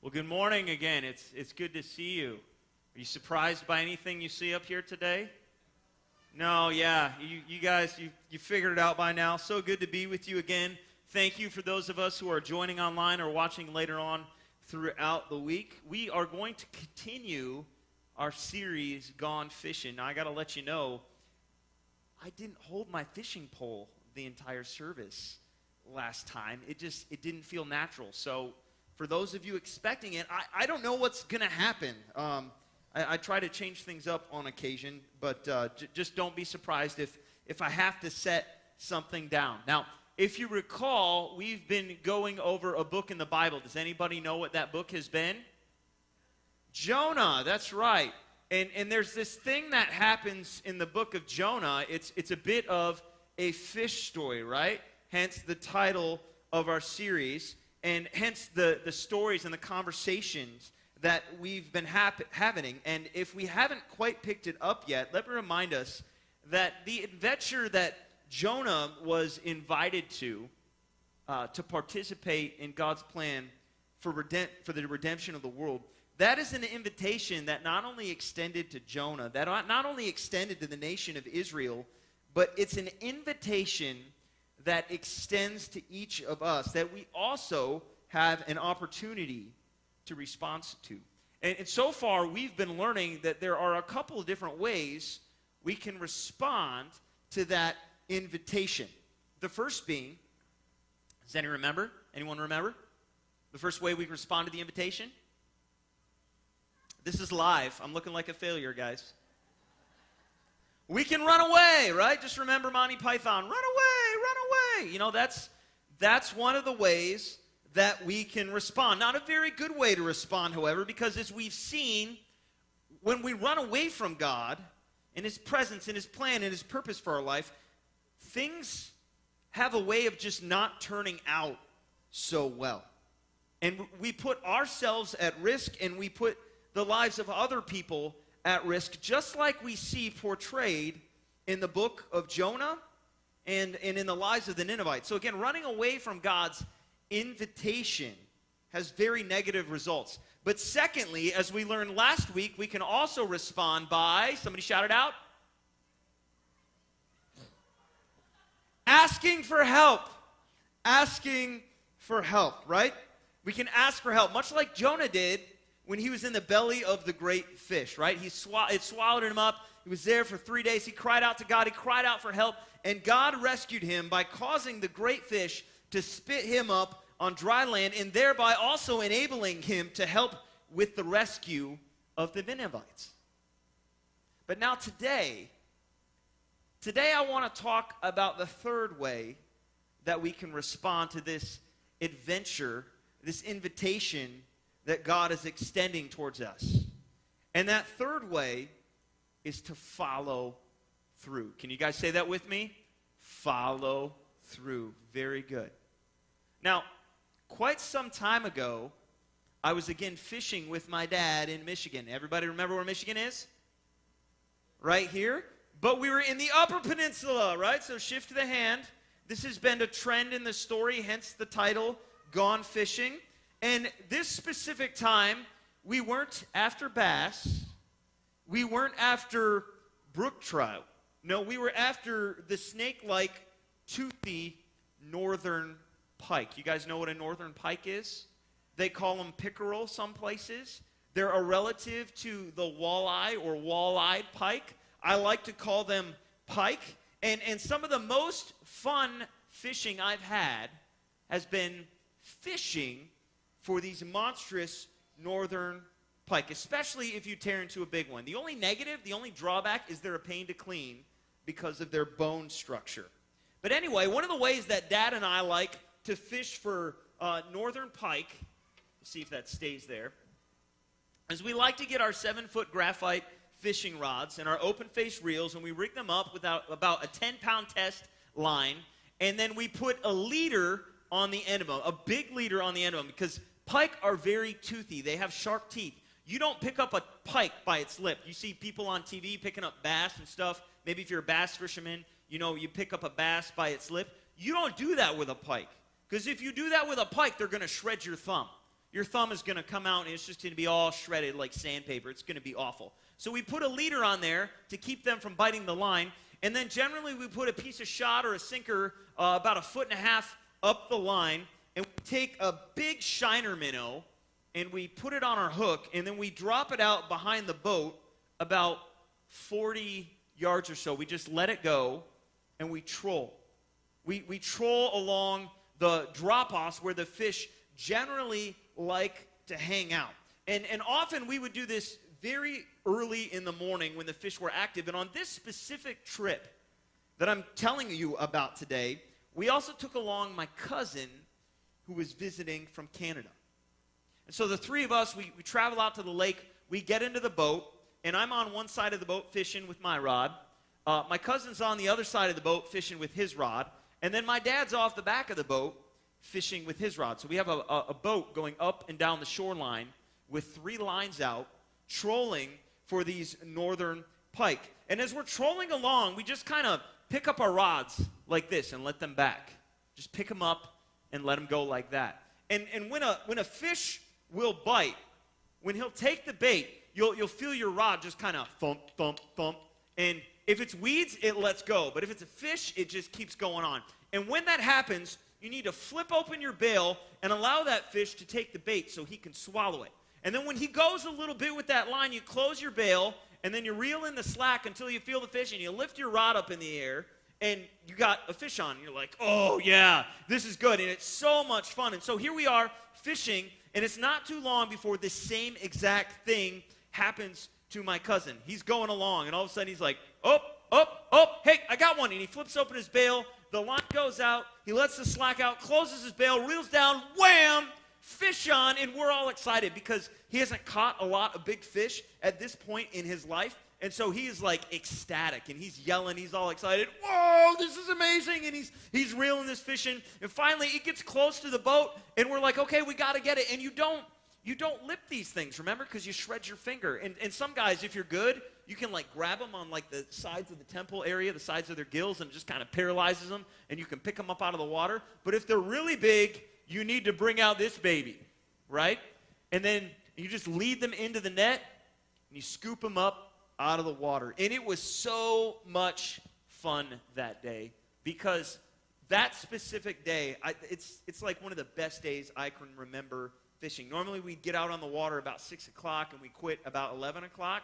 Well, good morning again. It's good to see you. Are you surprised by anything you see up here today? No, yeah. You guys, you figured it out by now. So good to be with you again. Thank you for those of us who are joining online or watching later on throughout the week. We are going to continue our series, Gone Fishing. Now, I got to let you know, I didn't hold my fishing pole the entire service last time. It didn't feel natural. So for those of you expecting it, I don't know what's going to happen. I try to change things up on occasion, but just don't be surprised if I have to set something down. Now, if you recall, we've been going over a book in the Bible. Does anybody know what that book has been? Jonah, that's right. And there's this thing that happens in the book of Jonah. It's a bit of a fish story, right? Hence the title of our series. And hence the stories and the conversations that we've been having. And if we haven't quite picked it up yet, let me remind us that the adventure that Jonah was invited to participate in God's plan for the redemption of the world, that is an invitation that not only extended to Jonah, that not only extended to the nation of Israel, but it's an invitation that extends to each of us, that we also have an opportunity to respond to. And so far, we've been learning that there are a couple of different ways we can respond to that invitation. The first being, does anyone remember? The first way we respond to the invitation? This is live. I'm looking like a failure, guys. We can run away, right? Just remember Monty Python. Run away, run away. You know, that's one of the ways that we can respond. Not a very good way to respond, however, because as we've seen, when we run away from God and His presence and His plan and His purpose for our life, things have a way of just not turning out so well. And we put ourselves at risk, and we put the lives of other people at risk, just like we see portrayed in the book of Jonah and in the lives of the Ninevites. So again, running away from God's invitation has very negative results. But secondly, as we learned last week, we can also respond by, somebody shout it out, asking for help. Asking for help, right? We can ask for help, much like Jonah did when he was in the belly of the great fish, right? It swallowed him up. He was there for 3 days. He cried out to God. He cried out for help. And God rescued him by causing the great fish to spit him up on dry land, and thereby also enabling him to help with the rescue of the Ninevites. But now today I want to talk about the third way that we can respond to this adventure, this invitation that God is extending towards us. And that third way is to follow through. Can you guys say that with me? Follow through. Very good. Now, quite some time ago, I was again fishing with my dad in Michigan. Everybody remember where Michigan is? Right here? But we were in the Upper Peninsula, right? So shift the hand. This has been a trend in the story, hence the title, Gone Fishing. And this specific time, we weren't after bass. We weren't after brook trout. No, we were after the snake-like, toothy northern pike. You guys know what a northern pike is? They call them pickerel some places. They're a relative to the walleye or wall-eyed pike. I like to call them pike. And some of the most fun fishing I've had has been fishing for these monstrous northern pike, especially if you tear into a big one. The only negative, the only drawback is they're a pain to clean because of their bone structure. But anyway, one of the ways that Dad and I like to fish for northern pike, see if that stays there, is we like to get our 7-foot graphite fishing rods and our open-face reels, and we rig them up with about a 10-pound test line, and then we put a leader on the end of them, a big leader on the end of them, because pike are very toothy. They have sharp teeth. You don't pick up a pike by its lip. You see people on TV picking up bass and stuff. Maybe if you're a bass fisherman, you know, you pick up a bass by its lip. You don't do that with a pike, because if you do that with a pike, they're going to shred your thumb. your thumb is going to come out and it's just going to be all shredded like sandpaper. It's going to be awful. So we put a leader on there to keep them from biting the line. And then generally we put a piece of shot or a sinker about 1.5 foot up the line. And we take a big shiner minnow and we put it on our hook. And then we drop it out behind the boat about 40 yards or so. We just let it go and we troll. We troll along the drop-offs where the fish generally like to hang out. And often we would do this very early in the morning when the fish were active. And on this specific trip that I'm telling you about today, we also took along my cousin who was visiting from Canada. And so the three of us, we travel out to the lake. We get into the boat, and I'm on one side of the boat fishing with my rod. My cousin's on the other side of the boat fishing with his rod. And then my dad's off the back of the boat fishing with his rod. So we have a boat going up and down the shoreline with 3 lines out, trolling for these northern pike. And as we're trolling along, we just kind of pick up our rods like this and let them back. Just pick them up and let them go like that. And when a fish will bite, when he'll take the bait, you'll feel your rod just kind of thump, thump, thump. And if it's weeds, it lets go. But if it's a fish, it just keeps going on. And when that happens, you need to flip open your bail and allow that fish to take the bait so he can swallow it. And then when he goes a little bit with that line, you close your bail, and then you reel in the slack until you feel the fish, and you lift your rod up in the air, and you got a fish on. And you're like, oh, yeah, this is good. And it's so much fun. And so here we are fishing, and it's not too long before the same exact thing happens to my cousin. He's going along, and all of a sudden he's like, oh, hey, I got one. And he flips open his bail. The line goes out. He lets the slack out, closes his bail, reels down, wham, fish on, and we're all excited because he hasn't caught a lot of big fish at this point in his life. And so he is like ecstatic, and he's yelling, he's all excited. Whoa, this is amazing. And he's reeling this fish in. And finally, it gets close to the boat, and we're like, okay, we got to get it. And you don't lip these things, remember, because you shred your finger. And some guys, if you're good, you can like grab them on like the sides of the temple area, the sides of their gills, and it just kind of paralyzes them, and you can pick them up out of the water. But if they're really big, you need to bring out this baby, right? And then you just lead them into the net, and you scoop them up out of the water. And it was so much fun that day because that specific day, it's like one of the best days I can remember fishing. Normally we'd get out on the water about 6 o'clock and we quit about 11 o'clock.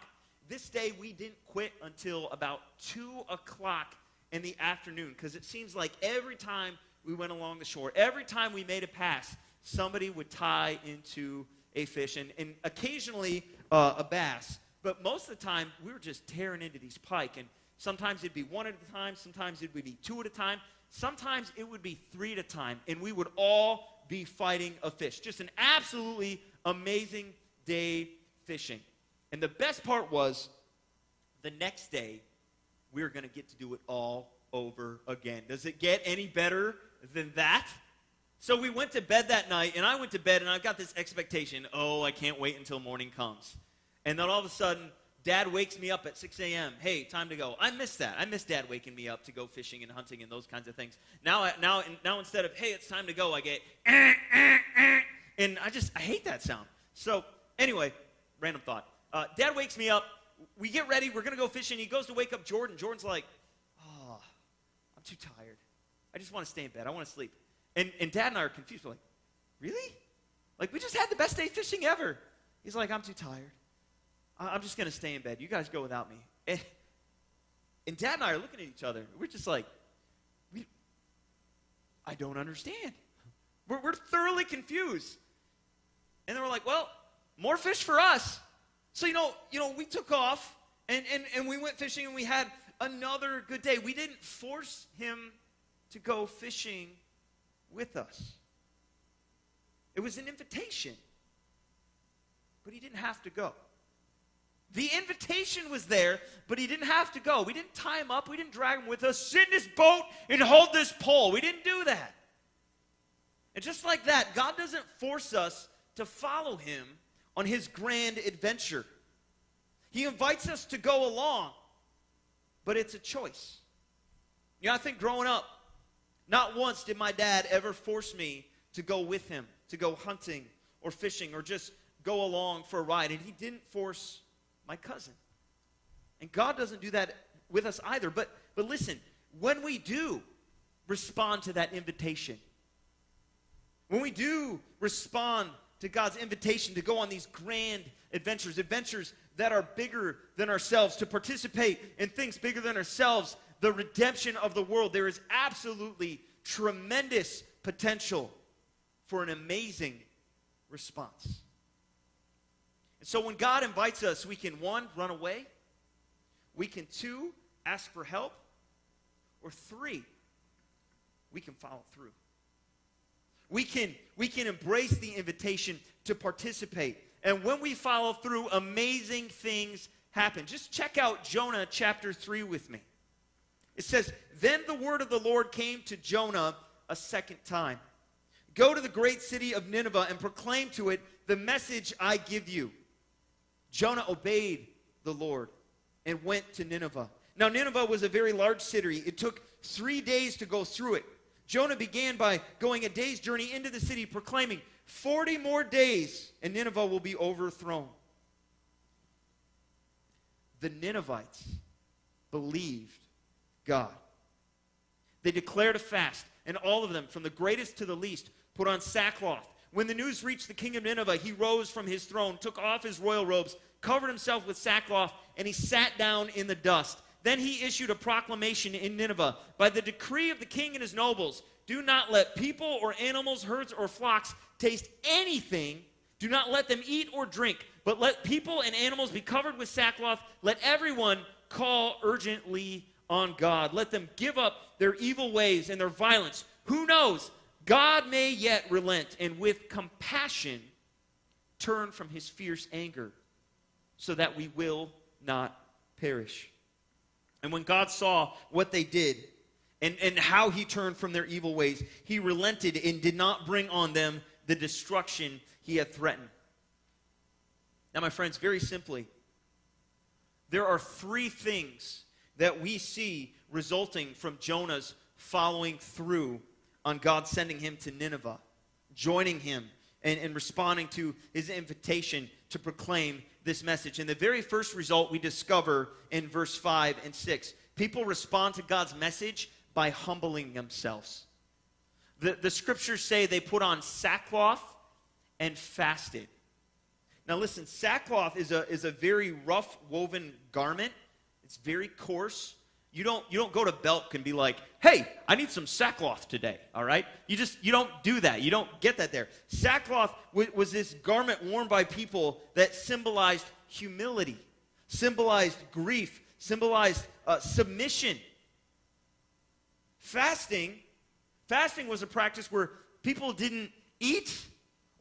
This day we didn't quit until about 2 o'clock in the afternoon because it seems like every time we went along the shore, every time we made a pass, somebody would tie into a fish and occasionally a bass. But most of the time, we were just tearing into these pike. And sometimes it'd be 1 at a time. Sometimes it would be 2 at a time. Sometimes it would be 3 at a time. And we would all be fighting a fish. Just an absolutely amazing day fishing. And the best part was the next day, we were going to get to do it all over again. Does it get any better than that? So we went to bed that night, and I went to bed, and I've got this expectation, oh, I can't wait until morning comes. And then all of a sudden, Dad wakes me up at 6 a.m. Hey, time to go. I miss that. I miss Dad waking me up to go fishing and hunting and those kinds of things. Now instead of, hey, it's time to go, I get, and I hate that sound. So anyway, random thought. Dad wakes me up. We get ready. We're going to go fishing. He goes to wake up Jordan. Jordan's like, oh, I'm too tired. I just want to stay in bed. I want to sleep. And Dad and I are confused. We're like, really? Like, we just had the best day fishing ever. He's like, I'm too tired. I'm just going to stay in bed. You guys go without me. And Dad and I are looking at each other. We're just like, I don't understand. We're thoroughly confused. And then we're like, well, more fish for us. So, we took off, and we went fishing, and we had another good day. We didn't force him to go fishing with us. It was an invitation. But he didn't have to go. The invitation was there, but he didn't have to go. We didn't tie him up. We didn't drag him with us. Sit in this boat and hold this pole. We didn't do that. And just like that, God doesn't force us to follow him on his grand adventure. He invites us to go along, but it's a choice. I think growing up, not once did my dad ever force me to go with him, to go hunting or fishing or just go along for a ride. And he didn't force my cousin. And God doesn't do that with us either. But listen, when we do respond to that invitation, when we do respond to God's invitation to go on these grand adventures that are bigger than ourselves, to participate in things bigger than ourselves, the redemption of the world, there is absolutely tremendous potential for an amazing response. And so when God invites us, we can, 1, run away. We can, 2, ask for help. Or 3, we can follow through. We can embrace the invitation to participate. And when we follow through, amazing things happen. Just check out Jonah chapter 3 with me. It says, "Then the word of the Lord came to Jonah a second time. Go to the great city of Nineveh and proclaim to it the message I give you." Jonah obeyed the Lord and went to Nineveh. Now Nineveh was a very large city. It took 3 days to go through it. Jonah began by going a day's journey into the city, proclaiming, 40 more days and Nineveh will be overthrown. The Ninevites believed God. They declared a fast, and all of them, from the greatest to the least, put on sackcloth. When the news reached the king of Nineveh, he rose from his throne, took off his royal robes, covered himself with sackcloth, and he sat down in the dust. Then he issued a proclamation in Nineveh, "By the decree of the king and his nobles, do not let people or animals, herds or flocks taste anything. Do not let them eat or drink, but let people and animals be covered with sackcloth. Let everyone call urgently on God. Let them give up their evil ways and their violence. Who knows? God may yet relent and with compassion turn from his fierce anger so that we will not perish." And when God saw what they did and how he turned from their evil ways, he relented and did not bring on them the destruction he had threatened. Now, my friends, very simply, there are 3 things that we see resulting from Jonah's following through on God sending him to Nineveh, joining him and responding to his invitation to proclaim this message. And the very first result we discover in verse 5 and 6. People respond to God's message by humbling themselves. The scriptures say they put on sackcloth and fasted. Now listen, sackcloth is a very rough woven garment. It's very coarse. You don't go to Belk and be like, "Hey, I need some sackcloth today," all right? You don't do that. You don't get that there. Sackcloth was this garment worn by people that symbolized humility, symbolized grief, symbolized submission. Fasting was a practice where people didn't eat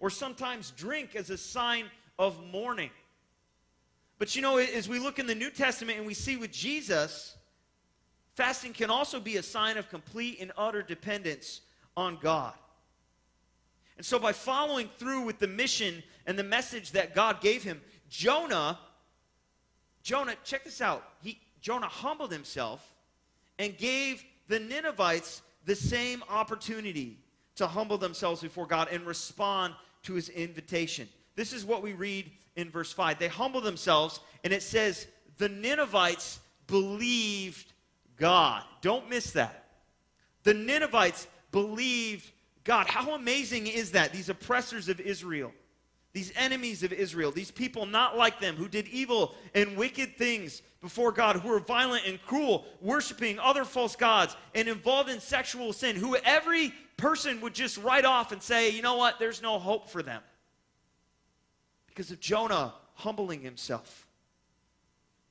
or sometimes drink as a sign of mourning. But you know, as we look in the New Testament and we see with Jesus, fasting can also be a sign of complete and utter dependence on God. And so by following through with the mission and the message that God gave him, Jonah, check this out. Jonah humbled himself and gave the Ninevites the same opportunity to humble themselves before God and respond to his invitation. This is what we read in verse 5. They humbled themselves, and it says, the Ninevites believed God. Don't miss that. The Ninevites believed God. How amazing is that? These oppressors of Israel, these enemies of Israel, these people not like them who did evil and wicked things before God, who were violent and cruel, worshiping other false gods and involved in sexual sin, who every person would just write off and say, you know what, there's no hope for them. Because of Jonah humbling himself,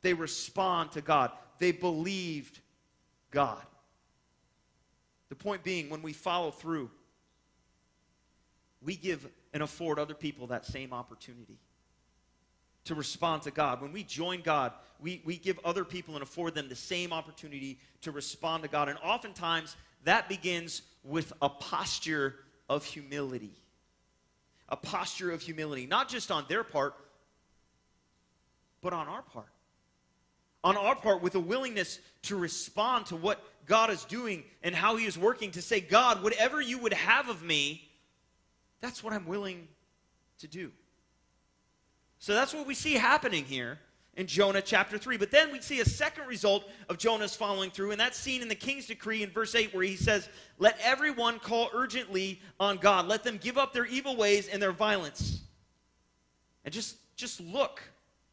they respond to God. They believed God. The point being, when we follow through, we give and afford other people that same opportunity to respond to God. When we join God, we give other people and afford them the same opportunity to respond to God. And oftentimes, that begins with a posture of humility. A posture of humility, not just on their part, but on our part. On our part, with a willingness to respond to what God is doing and how he is working, to say, God, whatever you would have of me, that's what I'm willing to do. So that's what we see happening here in Jonah chapter 3. But then we see a second result of Jonah's following through, and that's seen in the king's decree in verse 8, where he says, "Let everyone call urgently on God. Let them give up their evil ways and their violence." And just look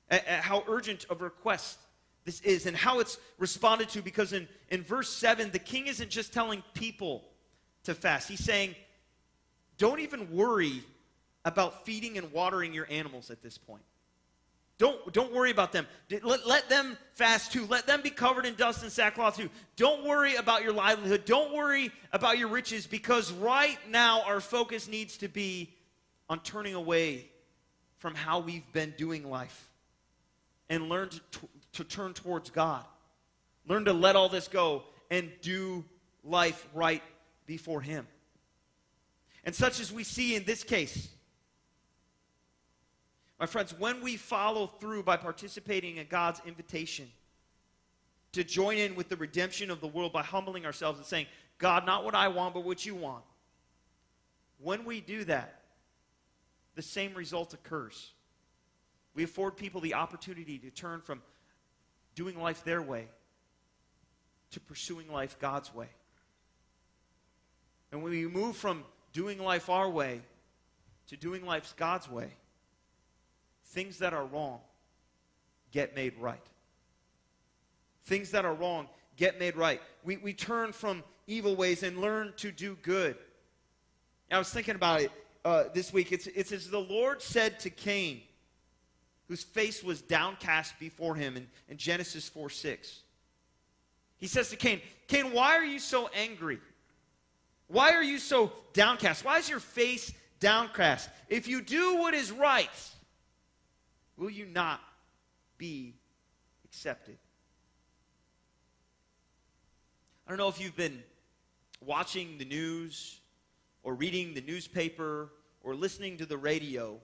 at how urgent of a request this is and how it's responded to, because in verse 7, the king isn't just telling people to fast. He's saying, don't even worry about feeding and watering your animals at this point. Don't worry about them. Let them fast too. Let them be covered in dust and sackcloth too. Don't worry about your livelihood. Don't worry about your riches, because right now our focus needs to be on turning away from how we've been doing life and learn to turn towards God. Learn to let all this go and do life right before Him. And such as we see in this case, my friends, when we follow through by participating in God's invitation to join in with the redemption of the world by humbling ourselves and saying, God, not what I want, but what you want. When we do that, the same result occurs. We afford people the opportunity to turn from doing life their way to pursuing life God's way. And when we move from doing life our way to doing life God's way, things that are wrong get made right. Things that are wrong get made right. We turn from evil ways and learn to do good. I was thinking about it this week. It's as the Lord said to Cain, whose face was downcast before him in Genesis 4:6. He says to Cain, Cain, why are you so angry? Why are you so downcast? Why is your face downcast? If you do what is right, will you not be accepted? I don't know if you've been watching the news or reading the newspaper or listening to the radio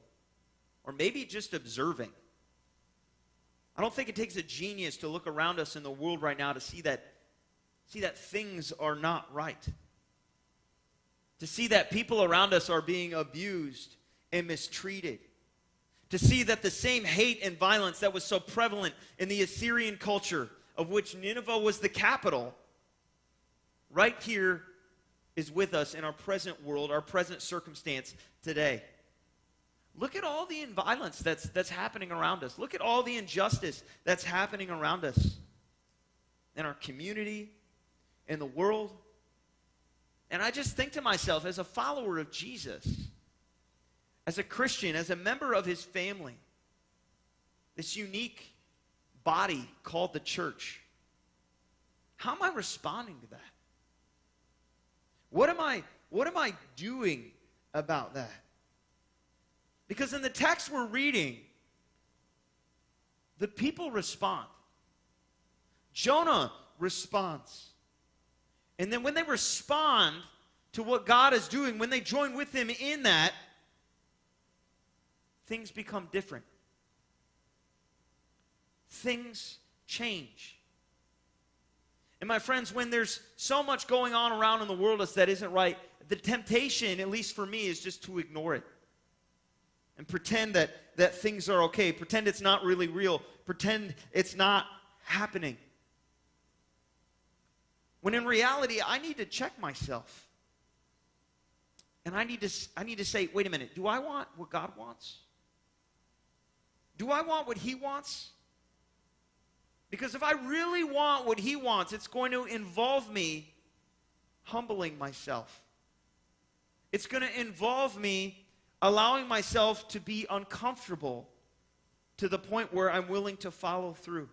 or maybe just observing. I don't think it takes a genius to look around us in the world right now to see that things are not right. To see that people around us are being abused and mistreated. To see that the same hate and violence that was so prevalent in the Assyrian culture, of which Nineveh was the capital, right here is with us in our present world, our present circumstance today. Look at all the violence that's happening around us. Look at all the injustice that's happening around us in our community, in the world. And I just think to myself, as a follower of Jesus, as a Christian, as a member of His family, this unique body called the church, how am I responding to that? What am I doing about that? Because in the text we're reading, the people respond. Jonah responds. And then when they respond to what God is doing, when they join with Him in that, things become different. Things change. And my friends, when there's so much going on around in the world that isn't right, the temptation, at least for me, is just to ignore it. And pretend that things are okay. Pretend it's not really real. Pretend it's not happening. When in reality, I need to check myself. And I need to say, wait a minute, do I want what God wants? Do I want what He wants? Because if I really want what He wants, it's going to involve me humbling myself. It's going to involve me allowing myself to be uncomfortable to the point where I'm willing to follow through.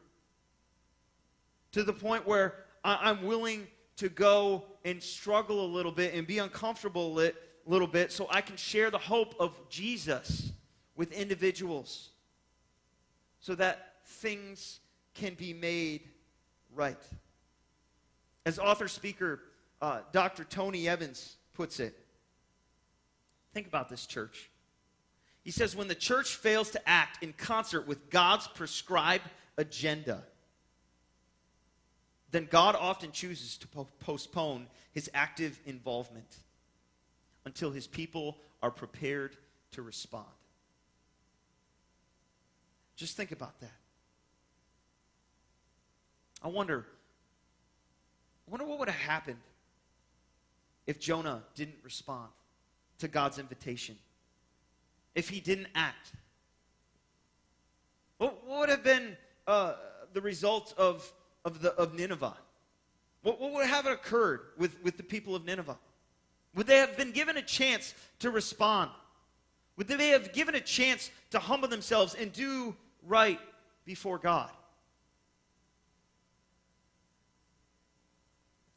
To the point where I'm willing to go and struggle a little bit and be uncomfortable a little bit so I can share the hope of Jesus with individuals so that things can be made right. As author-speaker Dr. Tony Evans puts it, think about this, church. He says, when the church fails to act in concert with God's prescribed agenda, then God often chooses to postpone His active involvement until His people are prepared to respond. Just think about that. I wonder what would have happened if Jonah didn't respond to God's invitation, if he didn't act. What would have been the result of Nineveh? What would have occurred with the people of Nineveh? Would they have been given a chance to respond? Would they have given a chance to humble themselves and do right before God?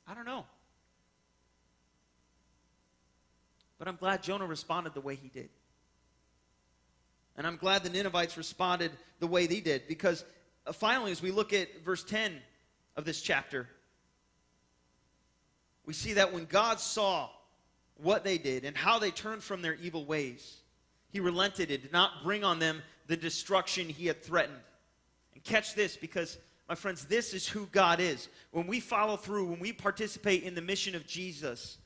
I don't know. But I'm glad Jonah responded the way he did. And I'm glad the Ninevites responded the way they did, because finally, as we look at verse 10 of this chapter, we see that when God saw what they did and how they turned from their evil ways, he relented and did not bring on them the destruction he had threatened. And catch this, because, my friends, this is who God is. When we follow through, when we participate in the mission of Jesus,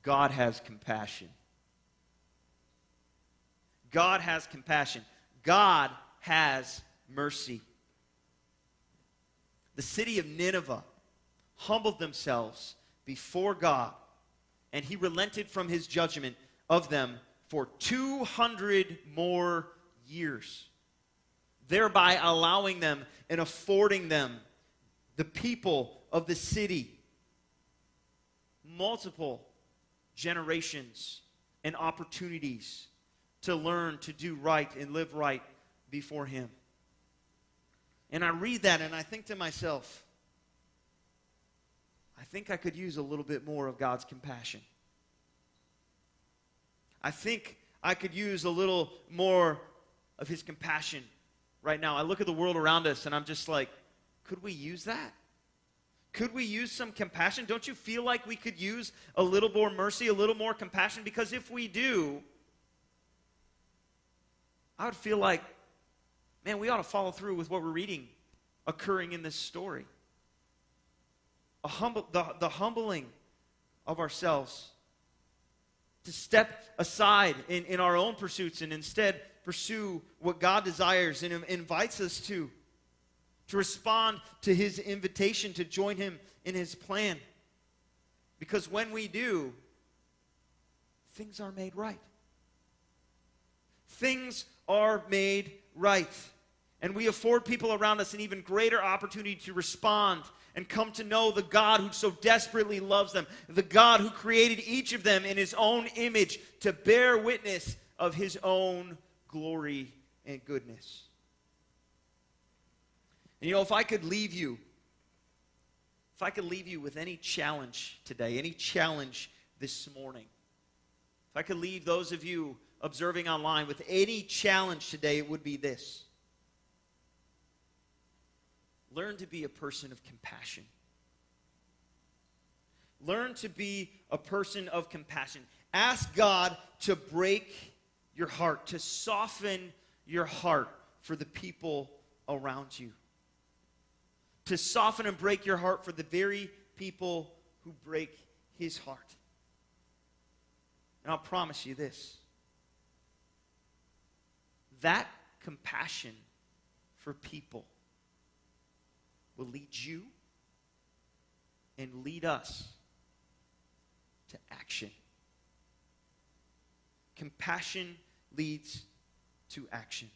God has compassion. God has compassion. God has mercy. The city of Nineveh humbled themselves before God, and he relented from his judgment of them for 200 more years, thereby allowing them and affording them, the people of the city, multiple generations and opportunities to learn to do right and live right before him. And I read that and I think to myself, I think I could use a little bit more of God's compassion. I think I could use a little more of his compassion right now. I look at the world around us and I'm just like, could we use that? Could we use some compassion? Don't you feel like we could use a little more mercy, a little more compassion? Because if we do, I would feel like, man, we ought to follow through with what we're reading occurring in this story. The humbling of ourselves, to step aside in our own pursuits and instead pursue what God desires and invites us to respond to his invitation to join him in his plan. Because when we do, things are made right. Things are made right. And we afford people around us an even greater opportunity to respond and come to know the God who so desperately loves them, the God who created each of them in his own image to bear witness of his own glory and goodness. And if I could leave you with any challenge today, any challenge this morning, if I could leave those of you observing online with any challenge today, it would be this. Learn to be a person of compassion. Learn to be a person of compassion. Ask God to break your heart, to soften your heart for the people around you. To soften and break your heart for the very people who break his heart. And I'll promise you this. That compassion for people will lead you and lead us to action. Compassion leads to action.